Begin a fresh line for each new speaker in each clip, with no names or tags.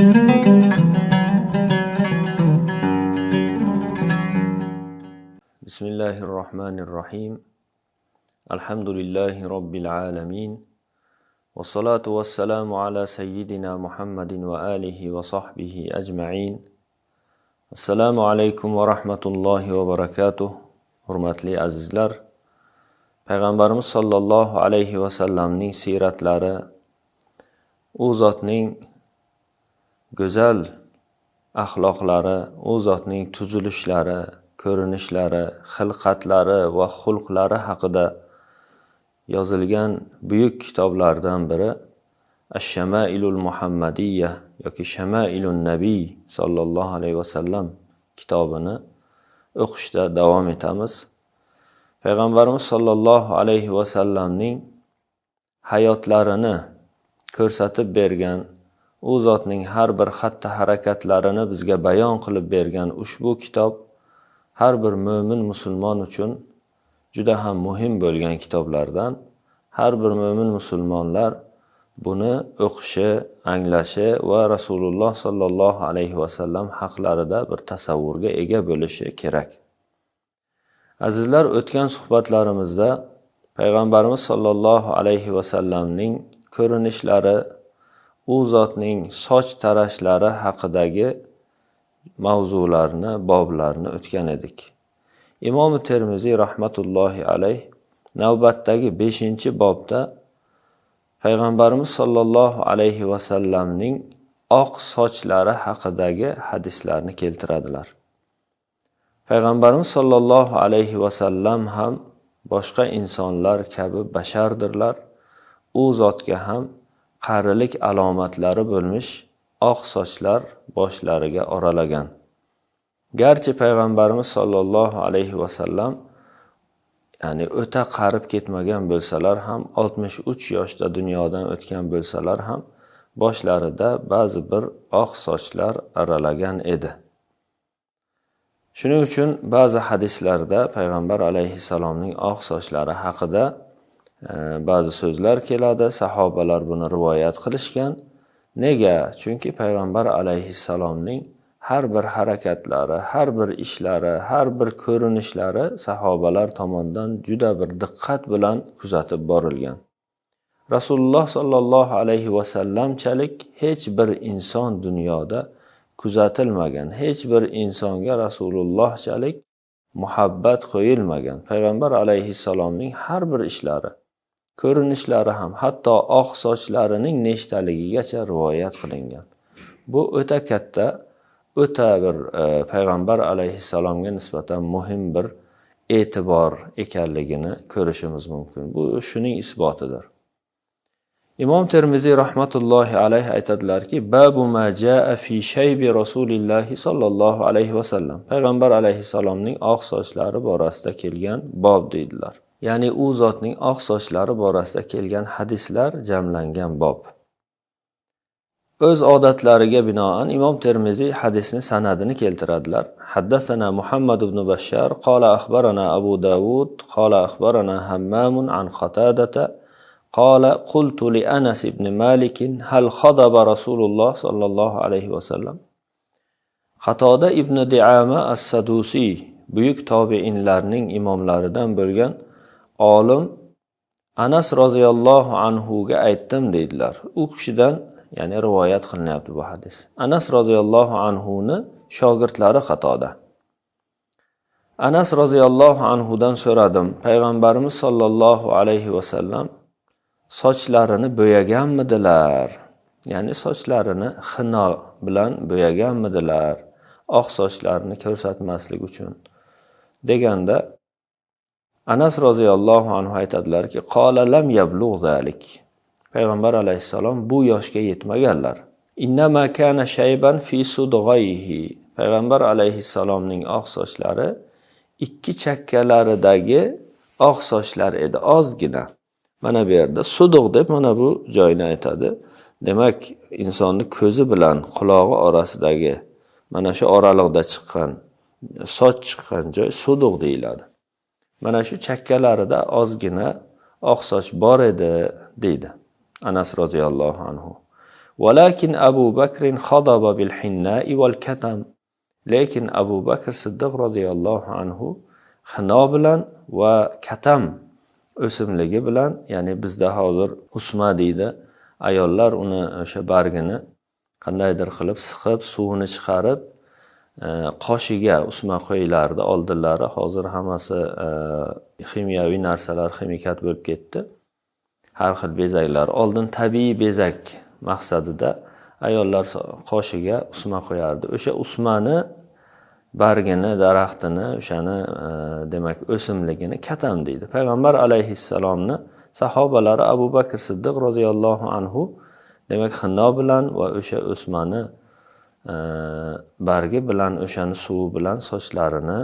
Bismillahirrahmanirrahim. Elhamdülillahi Rabbil alemin. Ve salatu ve selamu ala seyyidina Muhammedin ve alihi ve sahbihi ecma'in. Esselamu aleyküm ve rahmetullahi ve berekatuh. Hurmatli azizlar, Peygamberimiz sallallahu aleyhi ve sellem'nin siretlari, u zotning go'zal axloqlari, u zotning tuzilishlari, ko'rinishlari, xilqatlari va xulqlari haqida yozilgan buyuk kitoblardan biri Ash-Shamailul Muhammadiyya yoki Shamailun Nabiy sallallohu alayhi va sallam kitobini o'qishda davom etamiz. Payg'ambarimiz sallallohu alayhi va sallamning hayotlarini ko'rsatib bergan, u zotning har bir xatti harakatlarini bizga bayon qilib bergan ushbu kitob har bir mo'min musulmon uchun juda ham muhim bo'lgan kitoblardan. Har bir mo'min musulmonlar buni o'qishi, anglashi va Rasululloh sallallohu alayhi va sallam haqlarida bir tasavvurga ega bo'lishi kerak. Azizlar, o'tgan suhbatlarimizda Payg'ambarimiz sallallohu alayhi va sallamning ko'rinishlari, u zotning soch tarashlari haqidagi mavzularni, boblarni o'tgan edik. Imom Termiziy rahmatullohi alayh navbatdagi 5-bobda Payg'ambarimiz sallallohu alayhi va sallamning oq sochlari haqidagi hadislarni keltiradilar. Payg'ambarimiz sallallohu alayhi va sallam ham boshqa insonlar kabi bashardirlar. U zotga ham qarilik alomatlari bo'lmish oq sochlar boshlariga oralagan. Garchi Payg'ambarimiz sallallohu alayhi va sallam o'ta qarib ketmagan bo'lsalar ham, 63 yoshda dunyodan o'tgan bo'lsalar ham, boshlarida ba'zi bir oq sochlar aralagan edi. Shuning uchun ba'zi hadislarda Payg'ambar alayhissalomning oq sochlari haqida ba'zi so'zlar keladi. Sahobalar buni rivoyat qilishgan. Nega? Chunki Payg'ambar alayhissalomning har bir harakatlari, har bir ishlari, har bir ko'rinishlari sahobalar tomonidan juda bir diqqat bilan kuzatib borilgan. Rasululloh sallallohu alayhi va sallamchalik hech bir inson dunyoda kuzatilmagan, hech bir insonga Rasulullohchalik muhabbat qo'yilmagan. Payg'ambar alayhissalomning har bir ishlari, ko'rinishlari ham hatto oq sochlarining nechtaligigacha rivoyat qilingan. Bu o'ta katta, o'ta bir Payg'ambar alayhissalomga nisbatan muhim bir e'tibor ekanligini ko'rishimiz mumkin. Bu shuning isbotidir. Imom Termiziy rahmatullohi alayhi aytadilarki, babu ma jaa fi shaybi Rasulillahi sallallohu alayhi va sallam. Payg'ambar alayhissalomning oq sochlari borasida kelgan bob deydilar. Ya'ni u zotning oq sochlari borasida kelgan hadislar jamlangan bob. O'z odatlariga binoan Imom Termiziy hadisni sanadini keltiradilar. Haddathana Muhammad ibn Bashar qala akhbarana Abu Dawud qala akhbarana Hammamun an Qatadata qala qultu li Anas ibn Malik hal khadaba Rasululloh sallallohu alayhi va sallam. Qatada ibn Di'ama as-Sadusi buyuk tobiinlarning imomlaridan bo'lgan olim Anas roziyallohu anhu ga aytdim deydilar. U kishidan ya'ni rivoyat qilinyapti bu hadis. Anas roziyallohu anhu ni shogirdlari Qatoda. Anas roziyallohu anhu dan so'radim, Payg'ambarimiz sallallohu alayhi va sallam sochlarini bo'yaganmidilar? Ya'ni sochlarini xino bilan bo'yaganmidilar? Oq sochlarini ko'rsatmaslik uchun deganda Anas roziyallohu anhu aytadilarki, qala lam yablugh zalik. Payg'ambar alayhissalom bu yoshga yetmaganlar. Innama kana shayban fi sudghayhi. Payg'ambar alayhissalomning oq sochlari ikki chakkalaridagi oq sochlar edi, ozgina. Mana bu yerda sudgʼ deb mana bu joyni aytadi. Demak, insonning ko'zi bilan qulog'i orasidagi mana shu oraliqda chiqqan soch chiqqan joy sudgʼ deyiladi. Mana shu chakkalarida ozgina oq soch bor edi deydi Anas roziyallohu anhu. Walakin Abu Bakr khadaba bil hinna'i wal katam. Lekin Abu Bakr Siddiq radhiyallohu anhu hino bilan va katam o'simligi bilan, ya'ni bizda hozir usma deydi, ayollar uni o'sha bargini qandaydir qilib siqib, suvini chiqarib, qoshiga usma qo'yilardi oldinlari. Hozir hammasi kimyoviy narsalar, ximikat bo'lib ketdi. Har xil bezaklar. Oldin tabiiy bezak maqsadida ayollar qoshiga usma qo'yardi. O'sha usmani bargini, daraxtini, o'shani demak o'simligini katam deydi. Payg'ambar alayhissalomni sahobalari Abu Bakr Siddiq roziyallohu anhu demak hinno bilan va o'sha o'smani bargi bilan, o'shani suvi bilan sochlarini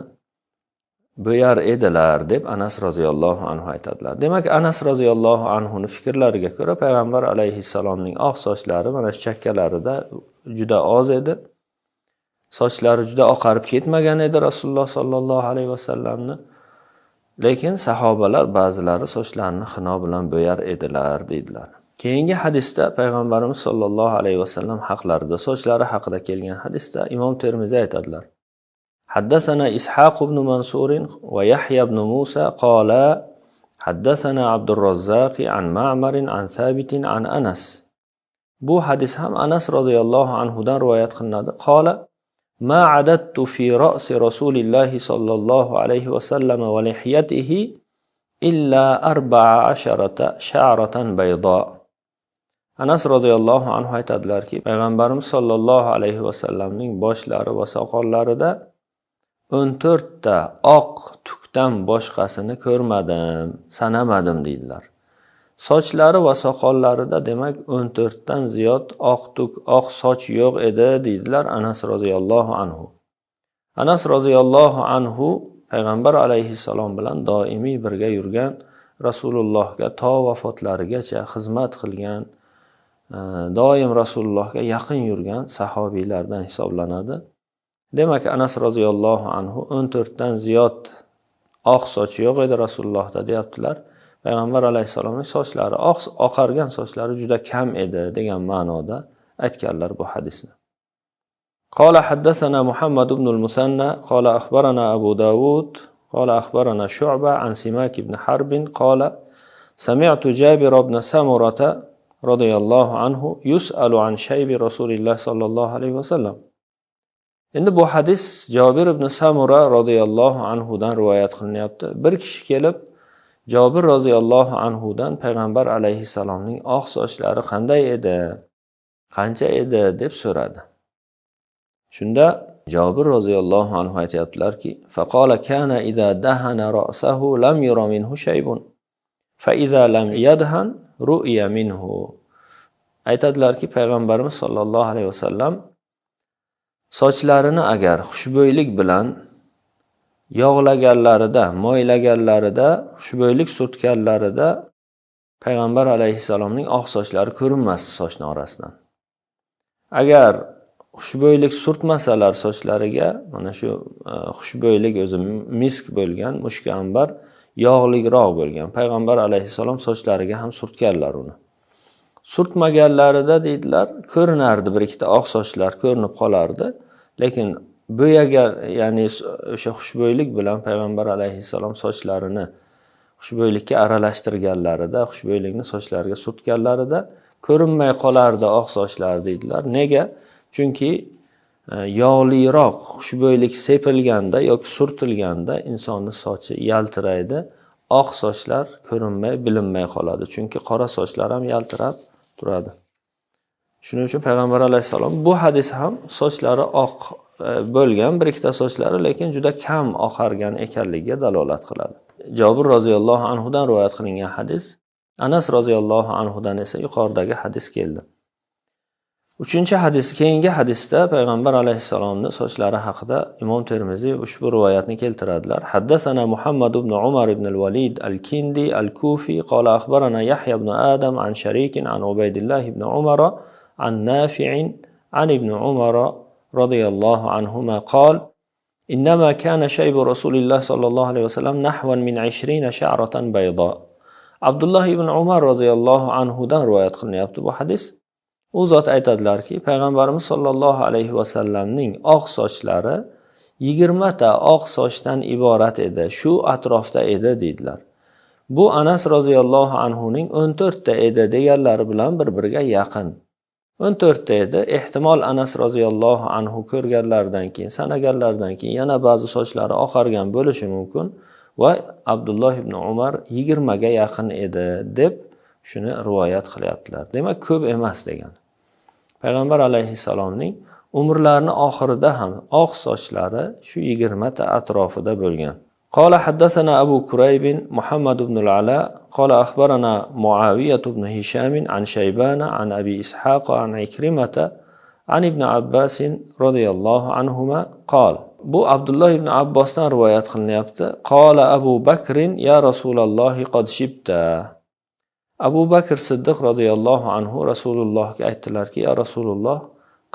bo'yar edilar deb Anas roziyallohu anhu aytadilar. Demak, Anas roziyallohu anhuning fikrlariga ko'ra Payg'ambar alayhissalomning oq sochlari mana shu chakkalarida juda oz edi. Sochlari juda oqarib ketmagan edi Rasululloh sallallohu alayhi vasallamni. Lekin sahobalar ba'zilari sochlarini xino bilan bo'yar edilar deydilar. Keyingi hadisda Payg'ambarimiz sallallohu alayhi vasallam haqlarida, sochlari haqida kelgan hadisda Imom Termiziy aytadilar: حدثنا إسحاق بن منصور ويحيى بن موسى قال حدثنا عبد الرزاق عن معمر عن ثابت عن أنس. Bu hadis ham Anas roziyallohu anhudan rivoyat qilinadi. Qala ما عددت في رأس رسول الله صلى الله عليه وسلم ولحيته إلا 14 شعرة بيضاء. Anas roziyallohu anhu aytadilarki, Payg'ambarimiz sollallohu alayhi vasallamning boshlari va soqollarida 14 ta oq tukdan boshqasini ko'rmadim, sanamadim deydilar. Sochlari va soqollarida demak 14 dan ziyod oq tuk, oq soch yo'q edi deydilar Anas roziyallohu anhu. Anas roziyallohu anhu Payg'ambar alayhissalom bilan doimiy birga yurgan, Rasulullohga to vafotlarigacha xizmat qilgan, doim Rasulullohga yaqin yurgan sahobiylardan hisoblanadi. Demak, Anas roziyallohu anhu 14 dan ziyod oq soch yo'q edi Rasulullohda deyaptilar. Payg'ambar alayhissalomning sochlari, oqargan sochlari juda kam edi degan ma'noda aytganlar bu hadisni. Qala haddathana Muhammad ibn al-Musanna qala akhbarana Abu Dawud qala akhbarana Shu'ba an Simak ibn Harb qala sami'tu Jabir ibn Samurata radhiyallohu anhu yus'alu an shaybi Rasulillah sallallohu alayhi vasallam. Endi bu hadis Jabir ibn Samura radhiyallohu anhudan rivoyat qilinyapti. Bir kishi kelib Jabir roziyallohu anhudan Payg'ambar alayhissalomning oq sochlari qanday edi, qancha edi deb so'radi. Shunda Jabir roziyallohu anhu aytayaptilarki, faqala kana idza dahana ra'sahu lam yura minhu shaybun fa idza lam yadhan ru'ya minhu. Aytadilarki, Payg'ambarimiz sollallohu alayhi vasallam sochlarini agar xushbo'ylik bilan yog'laganlarida, moylaganlarida, xushbo'ylik surtganlarida Payg'ambar alayhissalomning oq sochlari ko'rinmasdi sochning orasidan. Agar xushbo'ylik surtmasalar sochlariga, mana shu xushbo'ylik o'zi misk bo'lgan, mushkambar, yog'liroq bo'lgan. Payg'ambar alayhissalom sochlariga ham surtganlar uni. Surtmaganlarida deydilar, ko'rinardi, bir ikkita oq sochlar ko'rinib qolardi, lekin bo'yagan, ya'ni o'sha xushbo'ylik bilan Payg'ambar alayhissalom sochlarini xushbo'ylikka aralashtirganlarida, xushbo'ylikni sochlariga surtganlarida ko'rinmay qolardi oq sochlar deydilar. Nega? Chunki yog'liroq xushbo'ylik sepilganda yoki surtilganda insonning sochi yaltiraydi, oq sochlar ko'rinmay, bilinmay qoladi. Chunki qora sochlar ham yaltirab turadi. Shuning uchun Payg'ambar alayhissalom bu hadis ham sochlari oq bo'lgan, bir ikkita sochlari lekin juda kam oqargan ekanligiga dalolat qiladi. Jabir roziyallohu anhudan rivoyat qilingan hadis, Anas roziyallohu anhudan esa yuqoridagi hadis keldi. Uchinchi hadis, keyingi hadisda Payg'ambar alayhissalomning sochlari haqida Imom Termiziy ushbu rivoyatni keltiradilar. Haddathana Muhammad ibn Umar ibn al-Walid al-Kindi al-Kufi qala akhbarana Yahya ibn Adam an Sharik an Ubaydillah ibn Umar an Nafi' an ibn Umar radiyallahu anhuma qala إنما كان شيب رسول الله صلى الله عليه وسلم نحو من 20 شعرة بيضاء. Abdullah ibn Umar radhiyallohu anhudan rivoyat qilinyapti bu hadis. U zot aytadilarki, payg'ambarimiz sollallohu alayhi vasallamning oq sochlari 20 ta oq sochdan iborat edi, shu atrofda edi deydilar. Bu Anas roziyallohu anhuning 14 ta edi deganlari bilan bir-biriga yaqin. 14 ta edi. Ehtimol Anas roziyallohu anhu ko'rganlaridan keyin, sanaganlaridan keyin yana ba'zi sochlari oqargan bo'lishi mumkin va Abdulloh ibn Umar 20 ga yaqin edi deb shuni rivoyat qilyaptilar. Demak, ko'p emas degan. Payg'ambar alayhissalomning umrlarining oxirida ham oq sochlari shu 20 ta atrofida bo'lgan. قال حدثنا أبو كريب محمد بن العلاء قال أخبرنا معاوية بن هشام عن شيبان عن أبي إسحاق عن عكرمة عن ابن عباس رضي الله عنهما قال bu Abdullah ibn Abbosdan rivoyat qilinyapti. Qala Abu Bakr ya Rasululloh qad shibta. Abu Bakr Siddiq radhiyallohu anhu Rasulullohga aytdilarki, ya Rasululloh,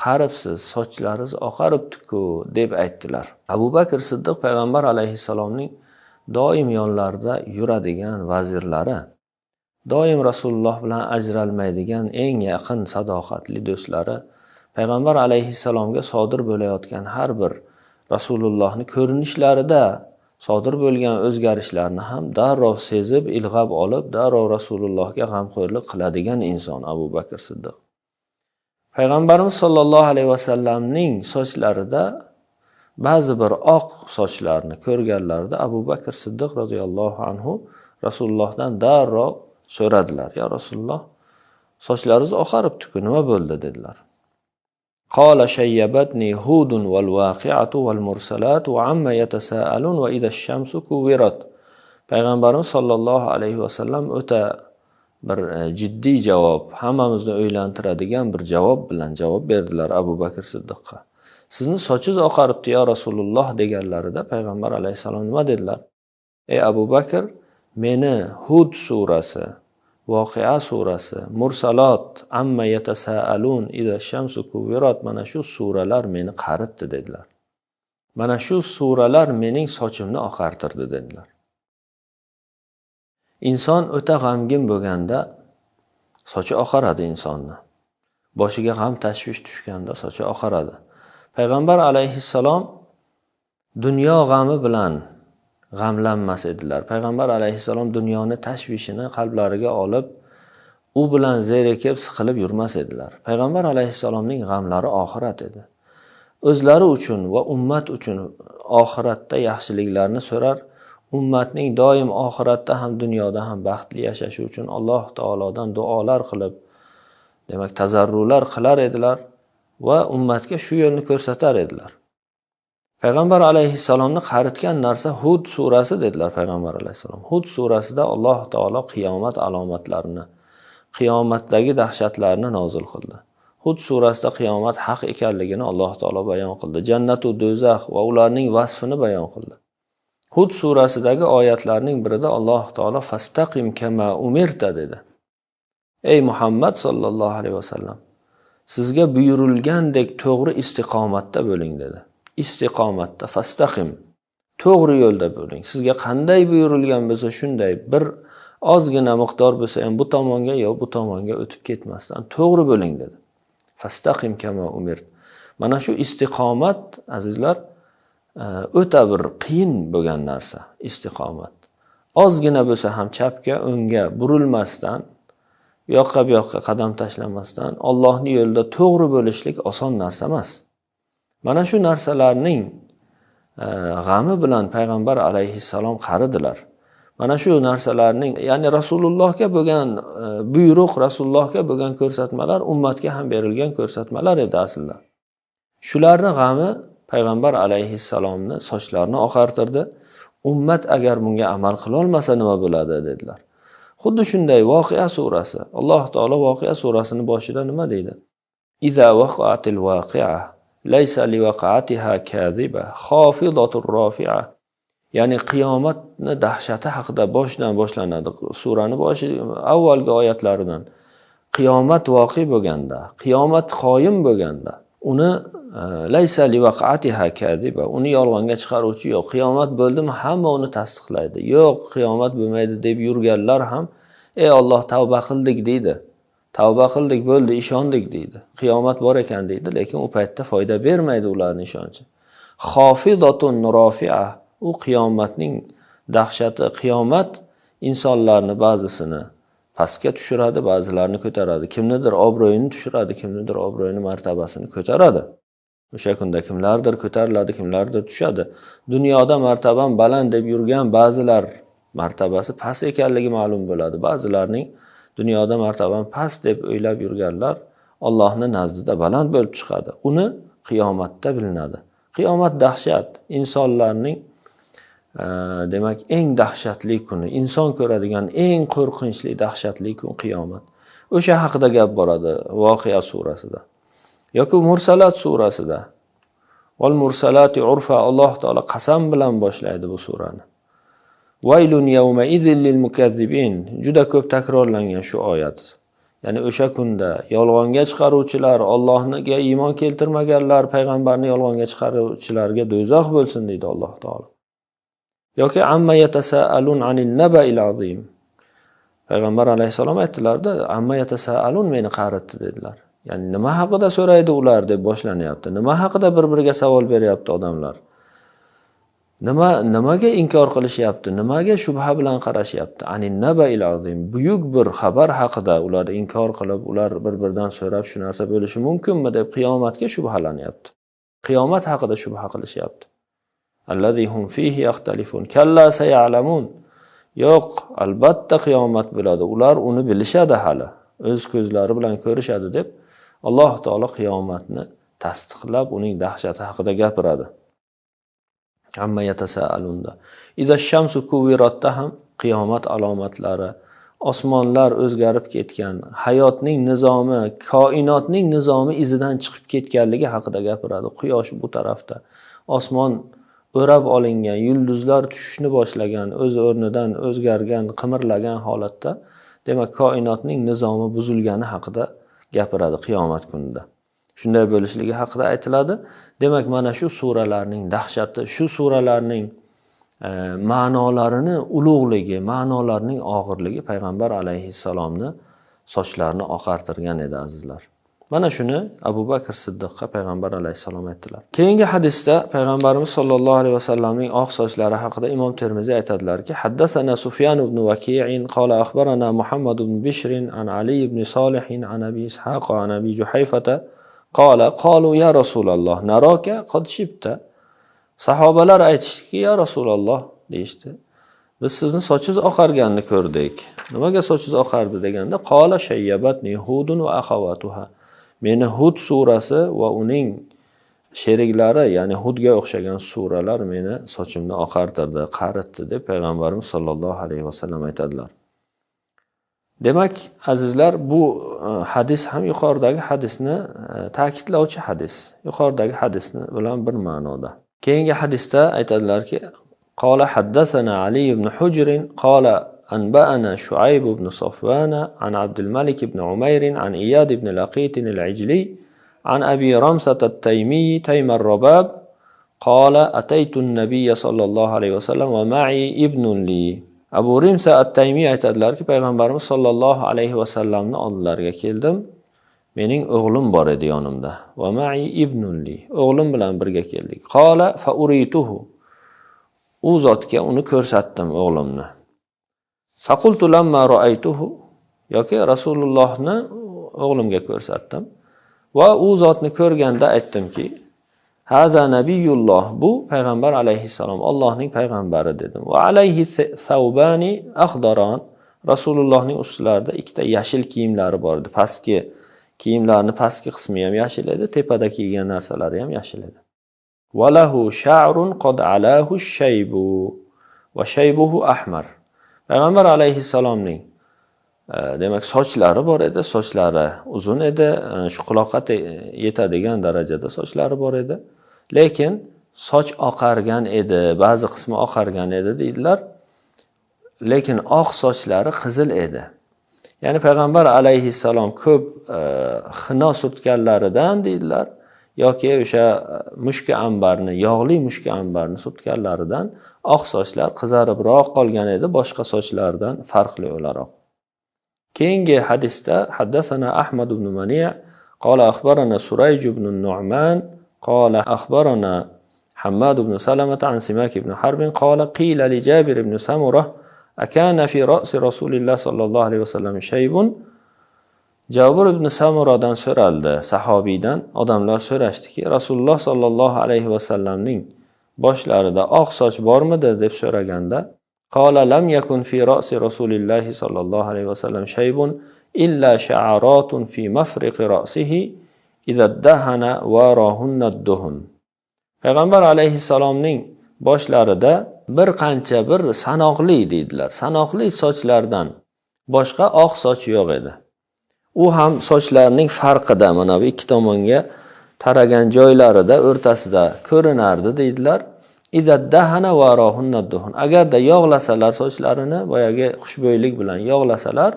qaribsiz, sochlaringiz oqaribdi-ku deb aytdilar. Abu Bakr Siddiq payg'ambar alayhissalomning doim yonlarida yuradigan vazirlari, doim Rasululloh bilan ajralmaydigan eng yaqin sadoqatli do'stlari, payg'ambar alayhissalomga sodir bo'layotgan har bir Rasulullohning ko'rinishlarida sodir bo'lgan o'zgarishlarni ham darrov sezib, ilg'ab olib, darrov Rasulullohga g'amxo'rlik qiladigan inson Abu Bakr Siddiq. Payg'ambarimiz sollallohu alayhi vasallamning sochlarida ba'zi bir oq sochlarni ko'rganlarida Abu Bakr Siddiq radhiyallohu anhu Rasulullohdan darrov so'radilar. Ya Rasululloh, sochlaringiz oqaribdi-ku, nima bo'ldi dedilar. Qala shayyabatni hudun wal waqi'atu wal mursalat wa amma yatasaalun wa idha ash-shamsu kuwirat. Payg'ambarimiz sollallohu alayhi vasallam o'ta bir jiddiy javob, hammamizni o'ylantiradigan bir javob bilan javob berdilar Abu Bakr Siddiqqa. Sizni sochingiz oqaribdi ya Rasululloh deganlarida payg'ambar alayhisalom nima dedilar? Ey Abu Bakr, meni Hud surasi, Voqea surasi, Mursalat, Amma yatasaalun, Idha shamsu kuwirat, mana shu suralar meni qaritdi dedilar. Mana shu suralar mening sochimni oqartirdi dedilar. Inson o'ta g'amgin bo'lganda sochi oqaradi insonni. Boshiga g'am tashvish tushganda sochi oqaradi. Payg'ambar alayhissalom dunyo g'ami bilan g'amlanmas edilar. Payg'ambar alayhissalom dunyoni tashvishini qalblariga olib, u bilan zerikib, siqilib yurmas edilar. Payg'ambar alayhissalomning g'amlari oxirat edi. O'zlari uchun va ummat uchun oxiratda yaxshiliklarni so'rar, ummatning doim oxiratda ham dunyoda ham baxtli yashashi uchun Alloh taolodan duolar qilib, demak tazarrular qilar edilar va ummatga shu yo'lni ko'rsatar edilar. Payg'ambar alayhissalomni qaritgan narsa Hud surasi dedilar payg'ambar alayhissalom. Hud surasida Alloh taolo qiyomat alomatlarini, qiyomatdagi dahshatlarni nozil qildi. Hud surasida qiyomat haq ekanligini Alloh taolo bayon qildi. Jannat va do'zax va ularning vasfini bayon qildi. Hud surasidagi oyatlarning birida Alloh taolo fastaqim kama umirta dedi. Ey Muhammad sallallohu alayhi vasallam, sizga buyurilgandek to'g'ri istiqomatda bo'ling dedi. Istiqomatda fastaqim, to'g'ri yo'lda bo'ling. Sizga qanday buyurilgan bo'lsa shunday, bir ozgina miqdor bo'lsa ham bu tomonga yo bu tomonga o'tib ketmasdan to'g'ri bo'ling dedi. Fastaqim kama umirt. Mana shu istiqomat azizlar o'ta bir qiyin bo'lgan narsa istiqomat. Ozgina bo'lsa ham chapga, o'ngga burilmasdan, yoqqa bu yoqqa qadam tashlamasdan Allohning yo'lida to'g'ri bo'lishlik oson narsa emas. Mana shu narsalarning g'ami bilan payg'ambar alayhissalom qaridilar. Mana shu narsalarning, ya'ni Rasulullohga bo'lgan buyruq, Rasulullohga bo'lgan ko'rsatmalar ummatga ham berilgan ko'rsatmalar edi aslida. Shularning g'ami payg'ambar alayhissalomni sochlarini oqartirdi. Ummat agar bunga amal qila olmasa nima bo'ladi dedilar. Xuddi shunday Voqea surasi. Alloh taolo Voqea surasini boshida nima deydi? Iza waqa'atil waqi'a laysa liwaqa'atiha kadhiba khafidatur rafi'a. Ya'ni qiyomatning dahshati haqida boshdan boshlanadi. Suraning boshi avvalgi oyatlaridan. Qiyomat voqi bo'lganda, qiyomat qoyim bo'lganda, uni laysa liwaqa'atiha kadhiba, uni yolg'onga chiqaruvchi yo'q. Qiyomat bo'ldimi, hamma uni tasdiqlaydi. Yo'q, qiyomat bo'lmaydi deb yurganlar ham ey Alloh tavba qildik deydi. Tavba qildik, bo'ldi, ishondik deydi. Qiyomat bor ekan deydi, lekin u paytda foyda bermaydi ularning ishonchi. Xofidatun rofi'a. U qiyomatning dahshati, qiyomat insonlarni ba'zisini pastga tushiradi, ba'zilarini ko'taradi. Kimnidir obro'yini tushiradi, kimnidir obro'yini, martabasini ko'taradi. O'sha kunda kimlardir ko'tariladi, kimlardir tushadi. Dunyoda martabam baland deb yurgan ba'zilar martabasi past ekanligi ma'lum bo'ladi. Ba'zilarning dunyoda martabam past deb o'ylab yurganlar Allohning nazdida baland bo'lib chiqadi. Uni qiyomatda bilinadi. Qiyomat dahshat, insonlarning demak eng dahshatli kuni, inson ko'radigan eng qo'rqinchli, dahshatli kun qiyomat. O'sha haqida gap boradi Voqea surasida. Yoki Mursalat surasida. Wal mursalati urfa, Alloh taolo qasam bilan boshlaydi bu surani. Vaylun yawma idzil lil mukazzibin. Juda ko'p takrorlangan shu oyat. Ya'ni o'sha kunda yolg'onga chiqaruvchilar, Allohga iymon keltirmaganlar, payg'ambarni yolg'onga chiqaruvchilarga do'zax bo'lsin deydi Alloh taolo. Yoki amma yatasaalun anin naba'il azim. Payg'ambar alayhisalom aytdilar-da, amma yatasaalun meni qaritdi dedilar. Ya'ni nima haqida so'raydi ular deb boshlanyapti. Nima haqida bir-biriga savol beryapti odamlar? Nimaga inkor qilishyapti? Nimaga shubha bilan qarashyapti? Anin naba'il azim. Buyuk bir xabar haqida ular inkor qilib, ular bir-biridan so'rab shu narsa bo'lishi mumkinmi deb qiyomatga shubhalanyapti. Qiyomat haqida shubha qilishyapti. Allazi hum fihi yaxtalifun. Kalla sayalamun. Yo'q, albatta qiyomat bo'ladi. Ular uni bilishadi hali. O'z ko'zlari bilan ko'rishadi deb Alloh taolo qiyomatni tasdiqlab, uning dahshati haqida gapiradi. Amma yatasaalunda. Iza shamsu kuwiratda ham qiyomat alomatlari, osmonlar o'zgarib ketgan, hayotning nizomi, koinotning nizomi izidan chiqib ketganligi haqida gapiradi. Quyosh bu tarafda, osmon o'rab olingan, yulduzlar tushishni boshlagan, o'z o'rnidan o'zgargan, qimirlagan holatda, demak koinotning nizomi buzilgani haqida gapiradi qiyomat kunida. Shunday bo'lishligi haqida aytiladi. Demak, mana shu suralarning dahshati, shu suralarning ma'nolarini ulug'ligi, ma'nolarining og'irligi payg'ambar alayhissalomni sochlarini oqartirgan edi azizlar. Mana shuni Abu Bakr Siddiqqa payg'ambar alayhissalom aytdilar. Keyingi hadisda payg'ambarimiz sollallohu alayhi vasallamning oq sochlari haqida Imom Termiziy aytadilarki, haddathana Sufyan ibn Waki'in qala akhbarana Muhammad ibn Bishr an Ali ibn Salih an Abi Ishaq an Abi Juhayfata qala qalu ya Rasululloh naraka qad shibta. Sahobalar aytishdiki, ya Rasululloh deyishdi. Biz sizni sochingiz oqarganini ko'rdik. Nimaga sochingiz oqardi deganda qala shayyabatni Hudun va akhawatuha. Meni Hud surasi va uning sheriklari, ya'ni Hudga o'xshagan suralar meni sochimni oqartirdi, qaritdi deb payg'ambarimiz sollallohu alayhi vasallam aytadilar. Demak, azizlar, bu hadis ham yuqoridagi hadisni ta'kidlovchi hadis. Yuqoridagi hadisni bilan bir ma'noda. Keyingi hadisda aytadilarki, qala haddathana Ali ibn Hujr qala أنبأنا شعيب بن صفوان عن عبد الملك بن عمير عن إياد بن لقيط العجلي عن أبي رمسة التيمي تيم الرباب قال أتيت النبي صلى الله عليه وسلم ومعي ابن لي أبو رمسة التيمي aytadilar ki payg'ambarimiz sollallohu alayhi vasallamni oldilariga keldim. Mening o'g'lim bor edi yonimda. Va ma'i ibnun li. O'g'lim bilan birga keldik. Qala fa urituhu. U zotga uni ko'rsatdim o'g'limni. Faqultu lamma ra'aytuhu, yoki Rasulullohni o'g'limga ko'rsatdim va u zotni ko'rganda aytdimki, haza nabiyulloh, bu payg'ambar alayhissalom, Allohning payg'ambari dedim. Va alayhi thawbani akhdaran, Rasulullohning ustilarida ikkita yashil kiyimlari bor edi. Pastki kiyimlarning pastki qismi ham yashil edi, tepada kiygan narsalari ham yashil edi. Va lahu sha'run qad alahu shaybu va shaybuhu ahmar. Payg'ambar alayhissalomning demak sochlari bor edi, sochlari uzun edi, shu quloqqa yetadigan darajada sochlari bor edi. Lekin soch oqargan edi, ba'zi qismi oqargan edi deydilar. Lekin oq sochlari qizil edi. Ya'ni payg'ambar alayhissalom ko'p xino surtganlaridan deydilar, yoki o'sha mushka ambarni, yog'li mushka ambarni surtganlaridan oq sochlar qizaribroq qolgan edi, boshqa sochlardan farqli o'laroq. Keyingi hadisda haddathana Ahmad ibn Mani' qala akhbarana Surayj ibn Nu'man qala akhbarana Hammad ibn Salamah an Simak ibn Harb qala qila li Jabir ibn Samurah akana fi ra'si Rasulillah sallallohu alayhi wasallam shaybun. Jabir ibn Samuradan so'raldi, sahobiydan odamlar so'rashdiki, Rasululloh sallallohu alayhi vasallamning boshlarida oq soch bormidi deb so'raganda, qala lam yakun fi ra'si Rasulillah sallallohu alayhi vasallam shaybun illa sha'aratun fi mafriqi ra'sihi idza dahana warahunna ad-duhun. Payg'ambar alayhissalomning boshlarida bir qancha bir sanoqli deydilar. Sanoqli sochlardan boshqa oq soch yo'q edi. U ham sochlarning farqida mana bu ikki tomonga taragan joylarida o'rtasida ko'rinardi deydilar. Izaddahana va rohunnaduhun. Agarda yog'lasalar sochlarini boyagi xushbo'ylik bilan yog'lasalar,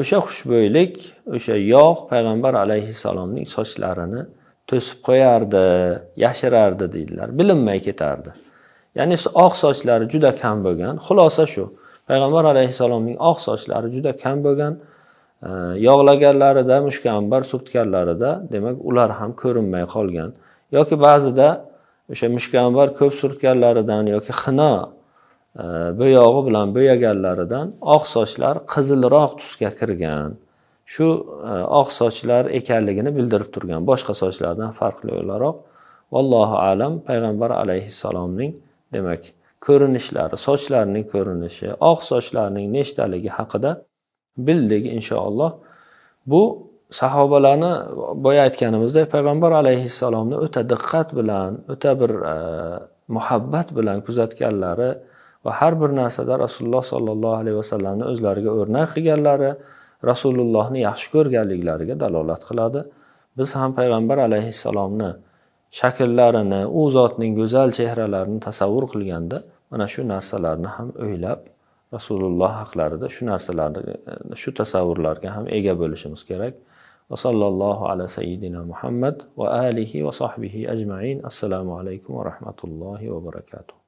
o'sha xushbo'ylik, o'sha yog' payg'ambar alayhissalomning sochlarini to'sib qo'yardi, yashirardi deydilar. Bilinmay ketardi. Ya'ni oq sochlari juda kam bo'lgan. Xulosa shu. Payg'ambar alayhissalomning oq sochlari juda kam bo'lgan. Yog'laganlarida, mushkambar surtganlarida, demak, ular ham ko'rinmay qolgan. Yoki ba'zida o'sha mushkambar ko'p surtganlaridan yoki xina bo'yog'i bilan bo'yaganlaridan oq sochlar qizilroq tusga kirgan. Shu oq sochlar ekanligini bildirib turgan. Boshqa sochlardan farqli o'laroq, vallohu alam, payg'ambar alayhissalomning demak ko'rinishlari, sochlarining ko'rinishi, oq sochlarning nechtaligi haqida bildik inshaalloh. Bu sahobalarni boya aytganimizdek payg'ambar alayhissalomni o'ta diqqat bilan, o'ta bir muhabbat bilan kuzatganlari va har bir narsada Rasululloh sallallohu alayhi vasallamni o'zlariga o'rnak qilganlari, Rasulullohni yaxshi ko'rganliklariga dalolat qiladi. Biz ham payg'ambar alayhissalomni shakllarini, u zotning go'zal chehralarini tasavvur qilganda mana shu narsalarni ham o'ylab Rasululloh haqlarida shu narsalarni, shu tasavvurlarga ham ega bo'lishimiz kerak. Va sallallohu ala sayyidina Muhammad va alihi va sahbihi ajma'in. Assalomu alaykum va rahmatullohi va barakatuh.